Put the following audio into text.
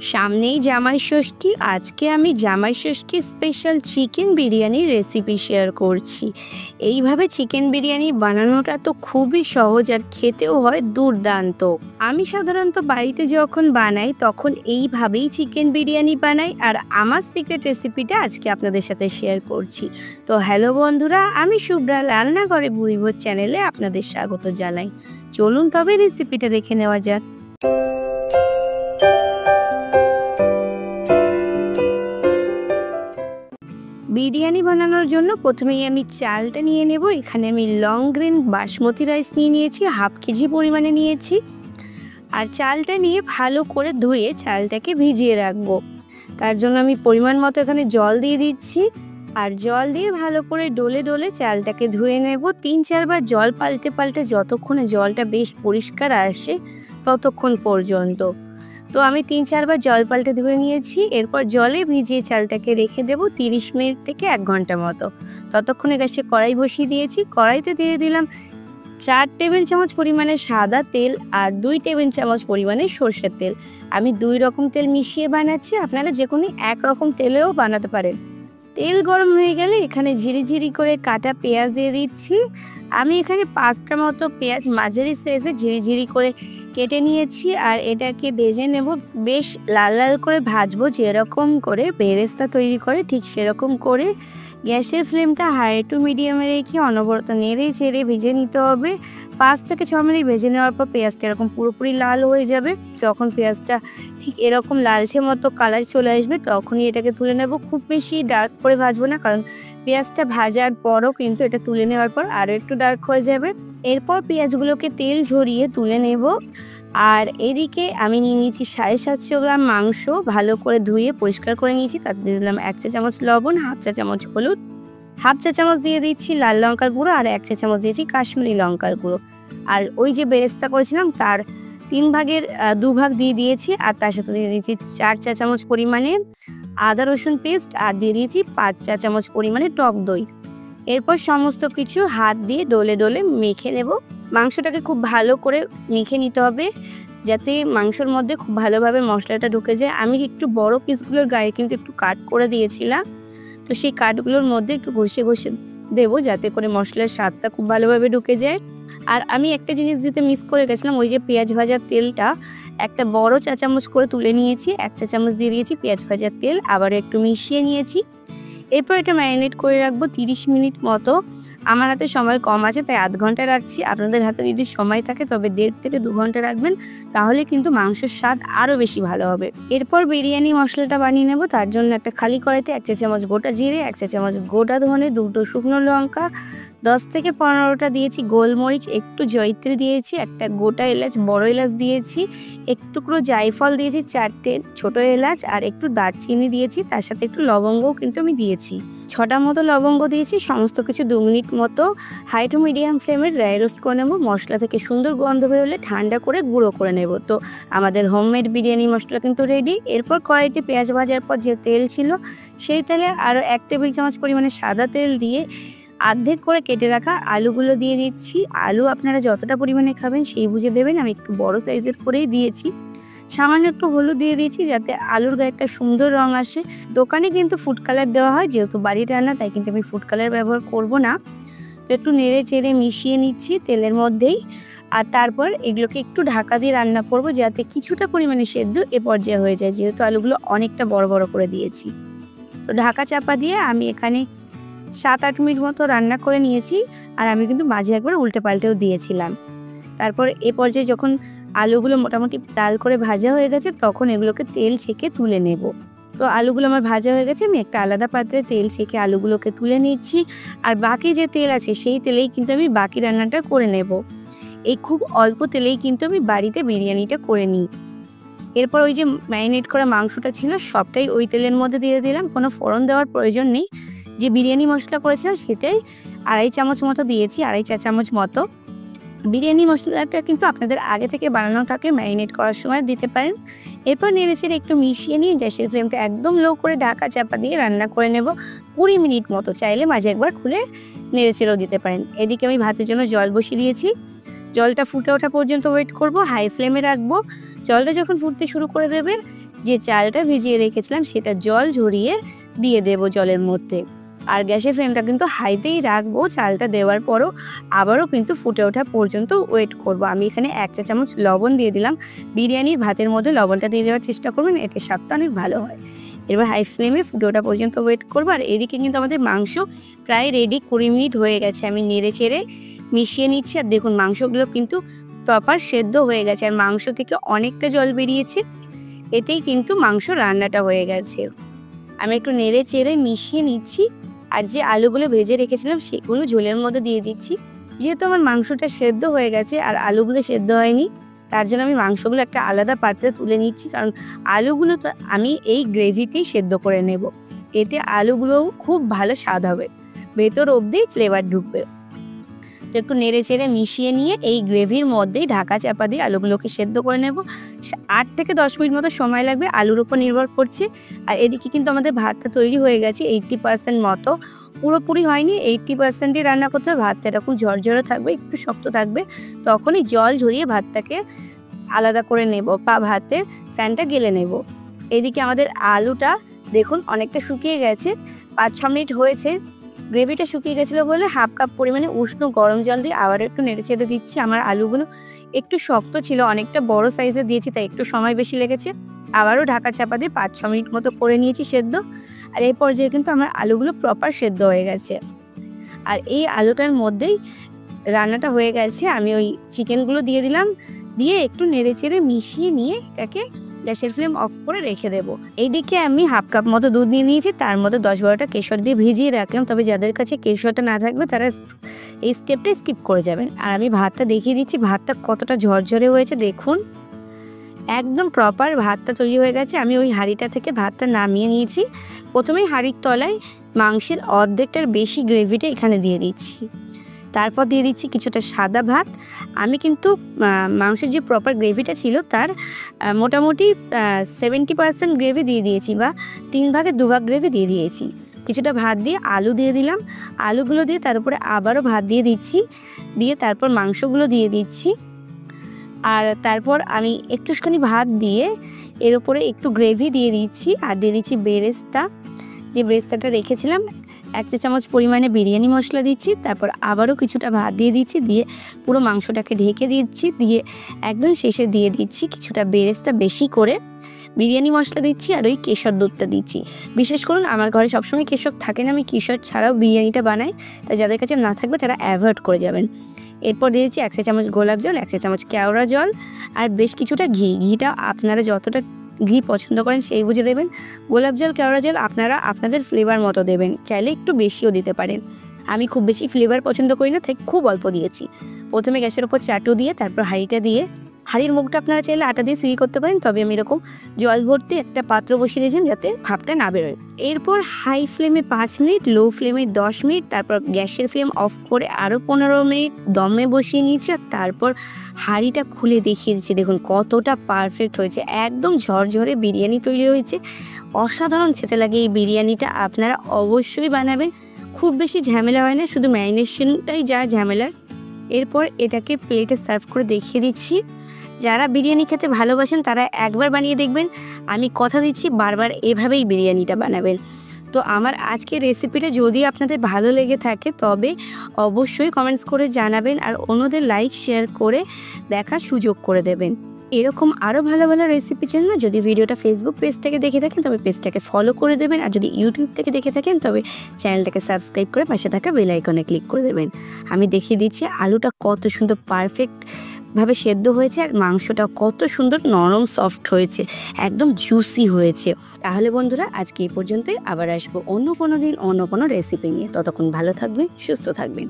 সামনেই জামাই ষষ্ঠী। আজকে আমি জামাই ষষ্ঠী স্পেশাল চিকেন বিরিয়ানির রেসিপি শেয়ার করছি। এইভাবে চিকেন বিরিয়ানি বানানোটা তো খুবই সহজ আর খেতেও হয় দুর্দান্ত। আমি সাধারণত বাড়িতে যখন বানাই তখন এইভাবেই চিকেন বিরিয়ানি বানাই, আর আমার সিক্রেট রেসিপিটা আজকে আপনাদের সাথে শেয়ার করছি। তো হ্যালো বন্ধুরা, আমি শুভ্রা রান্নাঘরে বুড়িভোজ চ্যানেলে আপনাদের স্বাগত জানাই। চলুন তবে রেসিপিটা দেখে নেওয়া যাক। বিরিয়ানি বানানোর জন্য প্রথমেই আমি চালটা নিয়ে নেব। এখানে আমি লং গ্রেন বাসমতি রাইস নিয়েছি, 1/2 কেজি পরিমাণে নিয়েছি। আর চালটা নিয়ে ভালো করে ধুয়ে চালটাকে ভিজিয়ে রাখবো। তার জন্য আমি পরিমাণ মতো এখানে জল দিয়ে দিচ্ছি, আর জল দিয়ে ভালো করে ডলে ডলে চালটাকে ধুয়ে নেব। 3-4 বার জল পাল্টে পাল্টে যতক্ষণে জলটা বেশ পরিষ্কার আসে ততক্ষণ পর্যন্ত। তো আমি 3-4 বার জল পাল্টে ধুয়ে নিয়েছি। এরপর জলে ভিজিয়ে চালটাকে রেখে দেবো 30 মিনিট থেকে 1 ঘন্টা মতো। ততক্ষণে গ্যাসে কড়াই বসিয়ে দিয়েছি। কড়াইতে দিয়ে দিলাম 4 টেবিল চামচ পরিমাণে সাদা তেল আর 2 টেবিল চামচ পরিমাণে সর্ষের তেল। আমি 2 রকম তেল মিশিয়ে বানাচ্ছি, আপনারা যে কোনো এক রকম তেলেও বানাতে পারেন। তেল গরম হয়ে গেলে এখানে ঝিরিঝিরি করে কাটা পেঁয়াজ দিয়ে দিচ্ছি। আমি এখানে 5টা মতো পেঁয়াজ মাঝারি সাইজে ঝিরিঝিরি করে কেটে নিয়েছি, আর এটাকে ভেজে নেব। বেশ লাল লাল করে ভাজবো, যেরকম করে বেরেস্তা তৈরি করে ঠিক সেরকম করে। গ্যাসের ফ্লেমটা হাই টু মিডিয়ামে রেখে অনবরত নেড়ে চেড়ে ভেজে নিতে হবে। 5 থেকে 6 মিনিট ভেজে নেওয়ার পর পেঁয়াজটা এরকম পুরোপুরি লাল হয়ে যাবে। যখন পেঁয়াজটা ঠিক এরকম লালচে মতো কালার চলে আসবে তখনই এটাকে তুলে নেব। খুব বেশি ডার্ক করে ভাজবো না, কারণ পেঁয়াজটা ভাজার পরও কিন্তু এটা তুলে নেওয়ার পর আরও একটু ডার্ক হয়ে যাবে। এরপর পেঁয়াজগুলোকে তেল ঝরিয়ে তুলে নেব। আর এদিকে আমি নিয়ে নিয়েছি 750 গ্রাম মাংস, ভালো করে ধুয়ে পরিষ্কার করে নিয়েছি। তাতে দিয়ে দিলাম 1 চা চামচ লবণ, 1/2 চা চামচ হলুদ, 1/2 চা চামচ দিয়ে দিচ্ছি লাল লঙ্কার গুঁড়ো, আর 1 চা চামচ দিয়েছি কাশ্মীরি লঙ্কার গুঁড়ো। আর ওই যে বেরেস্তা করেছিলাম তার 3 ভাগের 2 ভাগ দিয়ে দিয়েছি। আর তার সাথে দিয়ে দিয়েছি 4 চা চামচ পরিমাণে আদা রসুন পেস্ট, আর দিয়ে দিয়েছি 5 চা চামচ পরিমাণে টক দই। এরপর সমস্ত কিছু হাত দিয়ে ডলে ডলে মেখে নেব। মাংসটাকে খুব ভালো করে মেখে নিতে হবে, যাতে মাংসর মধ্যে খুব ভালোভাবে মশলাটা ঢুকে যায়। আমি একটু বড় পিসগুলোর গায়ে কিন্তু একটু কাট করে দিয়েছিলাম, তো সেই কাটগুলোর মধ্যে একটু ঘষে ঘষে দেবো, যাতে করে মশলার স্বাদটা খুব ভালোভাবে ঢুকে যায়। আর আমি একটা জিনিস দিতে মিস করে গেছিলাম, ওই যে পেঁয়াজ ভাজার তেলটা একটা বড় চা চামচ করে তুলে নিয়েছি, 1 চা চামচ দিয়ে দিয়েছি পেঁয়াজ ভাজার তেল, আবার একটু মিশিয়ে নিয়েছি। এরপর এটা ম্যারিনেট করে রাখবো 30 মিনিট মতো। আমার হাতে সময় কম আছে তাই 1/2 ঘন্টা রাখছি। আপনাদের হাতে যদি সময় থাকে তবে 1.5 থেকে 2 ঘন্টা রাখবেন, তাহলে কিন্তু মাংসের স্বাদ আরও বেশি ভালো হবে। এরপর বিরিয়ানি মশলাটা বানিয়ে নেব। তার জন্য একটা খালি কড়াইতে 1 চা চামচ গোটা জিরে, 1 চা চামচ গোটা ধনে, 2টো শুকনো লঙ্কা, 10 থেকে 15টা দিয়েছি গোলমরিচ, একটু জয়িত্রী দিয়েছি, একটা গোটা এলাচ বড় এলাচ দিয়েছি, একটু টুকরো জায়ফল দিয়েছি, 4টে ছোট এলাচ, আর একটু দারচিনি দিয়েছি। তার সাথে একটু লবঙ্গও কিন্তু আমি দিয়েছি, 6টা মতো লবঙ্গ দিয়েছি। সমস্ত কিছু 2 মিনিট মতো হাই টু মিডিয়াম ফ্লেমে ড্রাই রোস্ট করে নেব। মশলা থেকে সুন্দর গন্ধ বেরোলে ঠান্ডা করে গুঁড়ো করে নেব। তো আমাদের হোমমেড বিরিয়ানি মশলা কিন্তু রেডি। এরপর কড়াইতে পেঁয়াজ ভাজার পর যে তেল ছিল সেই তেলে আরও 1 টেবিল চামচ পরিমাণে সাদা তেল দিয়ে অর্ধেক করে কেটে রাখা আলুগুলো দিয়ে দিচ্ছি। আলু আপনারা যতটা পরিমাণে খাবেন সেই বুঝে দেবেন, আমি একটু বড় সাইজের করেই দিয়েছি। সামান্য একটু হলুদ দিয়ে দিয়েছি যাতে আলুর গায়ে একটা সুন্দর রং আসে। দোকানে কিন্তু ফুড কালার দেওয়া হয়, যেহেতু বাড়ির রান্না তাই কিন্তু আমি ফুড কালার ব্যবহার করব না। তো একটু নেড়ে চেড়ে মিশিয়ে নিচ্ছি তেলের মধ্যেই। আর তারপর এগুলোকে একটু ঢাকা দিয়ে রান্না করব, যাতে কিছুটা পরিমাণে সেদ্ধ এ পর্যায়ে হয়ে যায়, যেহেতু আলুগুলো অনেকটা বড় বড় করে দিয়েছি। তো ঢাকা চাপা দিয়ে আমি এখানে 7-8 মিনিট মতো রান্না করে নিয়েছি। আর আমি কিন্তু মাঝে একবার উল্টে পাল্টেও দিয়েছিলাম। তারপর এ পর্যায়ে যখন আলুগুলো মোটামুটি লাল করে ভাজা হয়ে গেছে তখন এগুলোকে তেল ছেঁকে তুলে নেব। তো আলুগুলো আমার ভাজা হয়ে গেছে, আমি একটা আলাদা পাত্রে তেল ছেঁকে আলুগুলোকে তুলে নিচ্ছি। আর বাকি যে তেল আছে সেই তেলেই কিন্তু আমি বাকি রান্নাটা করে নেব। এই খুব অল্প তেলেই কিন্তু আমি বাড়িতে বিরিয়ানিটা করে নিই। এরপর ওই যে ম্যারিনেট করা মাংসটা ছিল সবটাই ওই তেলের মধ্যে দিয়ে দিলাম, কোনো ফোড়ন দেওয়ার প্রয়োজন নেই। যে বিরিয়ানি মশলা করেছিলাম সেটাই 2.5 চামচ মতো দিয়েছি, 2.5 চা চামচ মতো। বিরিয়ানি মশলাটা কিন্তু আপনাদের আগে থেকে বানানো থাকে, ম্যারিনেট করার সময় দিতে পারেন। এরপর নেড়েচেড়ে একটু মিশিয়ে নিয়ে গ্যাসের ফ্লেমটা একদম লো করে ঢাকা চাপা দিয়ে রান্না করে নেব 20 মিনিট মতো। চাইলে মাঝে একবার খুলে নেড়েচেড়েও দিতে পারেন। এদিকে আমি ভাতের জন্য জল বসিয়ে দিয়েছি। জলটা ফুটে ওঠা পর্যন্ত ওয়েট করব, হাই ফ্লেমে রাখবো। জলটা যখন ফুটতে শুরু করে দেবেন, যে চালটা ভিজিয়ে রেখেছিলাম সেটা জল ঝরিয়ে দিয়ে দেব জলের মধ্যে। আর গ্যাসের ফ্লেমটা কিন্তু হাইতেই রাখবো। চালটা দেওয়ার পরও আবারও কিন্তু ফুটে ওঠা পর্যন্ত ওয়েট করব। আমি এখানে 1 চা চামচ লবণ দিয়ে দিলাম। বিরিয়ানির ভাতের মধ্যে লবণটা দিয়ে দেওয়ার চেষ্টা করবেন, এতে স্বাদটা অনেক ভালো হয়। এবার হাই ফ্লেমে ফুটে ওঠা পর্যন্ত ওয়েট করবো। আর এদিকে কিন্তু আমাদের মাংস প্রায় রেডি, 20 মিনিট হয়ে গেছে। আমি নেড়ে চেড়ে মিশিয়ে নিচ্ছি। আর দেখুন মাংসগুলো কিন্তু প্রপার সেদ্ধ হয়ে গেছে, আর মাংস থেকে অনেকটা জল বেরিয়েছে। এতেই কিন্তু মাংস রান্নাটা হয়ে গেছে। আমি একটু নেড়ে চেড়ে মিশিয়ে নিচ্ছি। আর যে আলুগুলো ভেজে রেখেছিলাম সেগুলো ঝোলের মধ্যে দিয়ে দিচ্ছি। যেহেতু আমার মাংসটা সেদ্ধ হয়ে গেছে আর আলুগুলো সেদ্ধ হয়নি, তার জন্য আমি মাংসগুলো একটা আলাদা পাত্রে তুলে নিচ্ছি, কারণ আলুগুলো তো আমি এই গ্রেভিতেই সেদ্ধ করে নেব। এতে আলুগুলোও খুব ভালো স্বাদ হবে, ভেতর অবধি ফ্লেভার ঢুকবে। তো একটু নেড়ে চেড়ে মিশিয়ে নিয়ে এই গ্রেভির মধ্যেই ঢাকা চাপা দিয়ে আলুগুলোকে সেদ্ধ করে নেব। 8 থেকে 10 মিনিট মতো সময় লাগবে, আলুর উপর নির্ভর করছে। আর এদিকে কিন্তু আমাদের ভাতটা তৈরি হয়ে গেছে 80% মতো, পুরোপুরি হয়নি। 80%ই রান্না করতে হবে। ভাতটা এরকম ঝরঝরে থাকবে, একটু শক্ত থাকবে, তখনই জল ঝরিয়ে ভাতটাকে আলাদা করে নেব বা ভাতের ফ্যানটা গেলে নেব। এদিকে আমাদের আলুটা দেখুন অনেকটা শুকিয়ে গেছে, 5-6 মিনিট হয়েছে। গ্রেভিটা শুকিয়ে গেছিলো বলে 1/2 কাপ পরিমাণে উষ্ণ গরম জল দিয়ে আবার একটু নেড়ে চেড়ে দিচ্ছি। আমার আলুগুলো একটু শক্ত ছিল, অনেকটা বড় সাইজে দিয়েছি, তাই একটু সময় বেশি লেগেছে। আবারও ঢাকা চাপা দিয়ে 5-6 মিনিট মতো করে নিয়েছি সেদ্ধ। আর এই পর্যায়ে কিন্তু আমার আলুগুলো প্রপার সেদ্ধ হয়ে গেছে। আর এই আলুটার মধ্যেই রান্নাটা হয়ে গেছে। আমি ওই চিকেনগুলো দিয়ে দিলাম, দিয়ে একটু নেড়ে চেড়ে মিশিয়ে নিয়ে এটাকে গ্যাসের ফ্লেম অফ করে রেখে দেবো। এইদিকে আমি 1/2 কাপ মতো দুধ নিয়ে নিয়েছি, তার মধ্যে 10-12টা কেশর দিয়ে ভিজিয়ে রাখলাম। তবে যাদের কাছে কেশরটা না থাকবে তারা এই স্টেপটা স্কিপ করে যাবেন। আর আমি ভাতটা দেখিয়ে দিচ্ছি, ভাতটা কতটা ঝরঝরে হয়েছে দেখুন, একদম প্রপার ভাতটা তৈরি হয়ে গেছে। আমি ওই হাঁড়িটা থেকে ভাতটা নামিয়ে নিয়েছি। প্রথমেই হাঁড়ির তলায় মাংসের অর্ধেকটার বেশি গ্রেভিটা এখানে দিয়ে দিচ্ছি, তারপর দিয়ে দিচ্ছি কিছুটা সাদা ভাত। আমি কিন্তু মাংসের যে প্রপার গ্রেভিটা ছিল তার মোটামুটি 70% গ্রেভি দিয়ে দিয়েছি, বা 3 ভাগে 2 ভাগ গ্রেভি দিয়ে দিয়েছি। কিছুটা ভাত দিয়ে আলু দিয়ে দিলাম, আলুগুলো দিয়ে তার উপরে আবারও ভাত দিয়ে দিচ্ছি, দিয়ে তারপর মাংসগুলো দিয়ে দিচ্ছি। আর তারপর আমি একটুখানি ভাত দিয়ে এর উপরে একটু গ্রেভি দিয়ে দিচ্ছি, আর দিয়ে দিচ্ছি বেরেস্তা। যে বেরেস্তাটা রেখেছিলাম 1 চা চামচ পরিমাণে বিরিয়ানি মশলা দিচ্ছি, তারপর আবারও কিছুটা ভাত দিয়ে দিচ্ছি, দিয়ে পুরো মাংসটাকে ঢেকে দিচ্ছি, দিয়ে একদম শেষে দিয়ে দিচ্ছি কিছুটা বেরেস্তা বেশি করে, বিরিয়ানি মশলা দিচ্ছি, আর ওই কেশর দুধটা দিচ্ছি। বিশেষ করুন আমার ঘরে সবসময় কেশর থাকে না, আমি কেশর ছাড়াও বিরিয়ানিটা বানাই, তাই যাদের কাছে না থাকবে তারা অ্যাভয়েড করে যাবেন। এরপর দিয়েছি 1 চা চামচ গোলাপ জল, 1 চা চামচ কেওড়া জল, আর বেশ কিছুটা ঘি। ঘিটা আপনারা যতটা ঘি পছন্দ করেন সেই বুঝে দেবেন। গোলাপ জল কেওড়া জল আপনারা আপনাদের ফ্লেভার মতো দেবেন, চাইলে একটু বেশিও দিতে পারেন। আমি খুব বেশি ফ্লেভার পছন্দ করি না, তাই খুব অল্প দিয়েছি। প্রথমে গ্যাসের ওপর চাটু দিয়ে তারপর হাঁড়িটা দিয়ে, হাঁড়ির মুখটা আপনারা চাইলে আটা দিয়ে সিল করতে পারেন, তবে আমি এরকম জল ভর্তি একটা পাত্র বসিয়ে দিয়েছিলাম যাতে ভাপটা না বেরোয়। এরপর হাই ফ্লেমে 5 মিনিট, লো ফ্লেমে 10 মিনিট, তারপর গ্যাসের ফ্লেম অফ করে আরও 15 মিনিট দমে বসিয়ে নিয়েছি। আর তারপর হাঁড়িটা খুলে দেখিয়ে দিচ্ছি, দেখুন কতটা পারফেক্ট হয়েছে, একদম ঝরঝরে বিরিয়ানি তৈরি হয়েছে। অসাধারণ খেতে লাগে এই বিরিয়ানিটা, আপনারা অবশ্যই বানাবেন। খুব বেশি ঝামেলা হয় না, শুধু ম্যারিনেশনটাই যা ঝামেলার। এরপর এটাকে প্লেটে সার্ভ করে দেখিয়ে দিচ্ছি। যারা বিরিয়ানি খেতে ভালোবাসেন তারা একবার বানিয়ে দেখবেন, আমি কথা দিচ্ছি বারবার এভাবেই বিরিয়ানিটা বানাবেন। তো আমার আজকের রেসিপিটা যদি আপনাদের ভালো লেগে থাকে তবে অবশ্যই কমেন্টস করে জানাবেন, আর অন্যদের লাইক শেয়ার করে দেখার সুযোগ করে দেবেন। এরকম আরও ভালো ভালো রেসিপির জন্য যদি ভিডিওটা ফেসবুক পেজ থেকে দেখে থাকেন তবে পেজটাকে ফলো করে দেবেন, আর যদি ইউটিউব থেকে দেখে থাকেন তবে চ্যানেলটাকে সাবস্ক্রাইব করে পাশে থাকা বেল আইকনে ক্লিক করে দেবেন। আমি দেখিয়ে দিচ্ছি আলুটা কত সুন্দর পারফেক্টভাবে সেদ্ধ হয়েছে, আর মাংসটা কত সুন্দর নরম সফট হয়েছে, একদম জুসি হয়েছে। তাহলে বন্ধুরা আজকে এই পর্যন্তই, আবার আসবো অন্য কোনো দিন অন্য কোনো রেসিপি নিয়ে। ততক্ষণ ভালো থাকবেন, সুস্থ থাকবেন।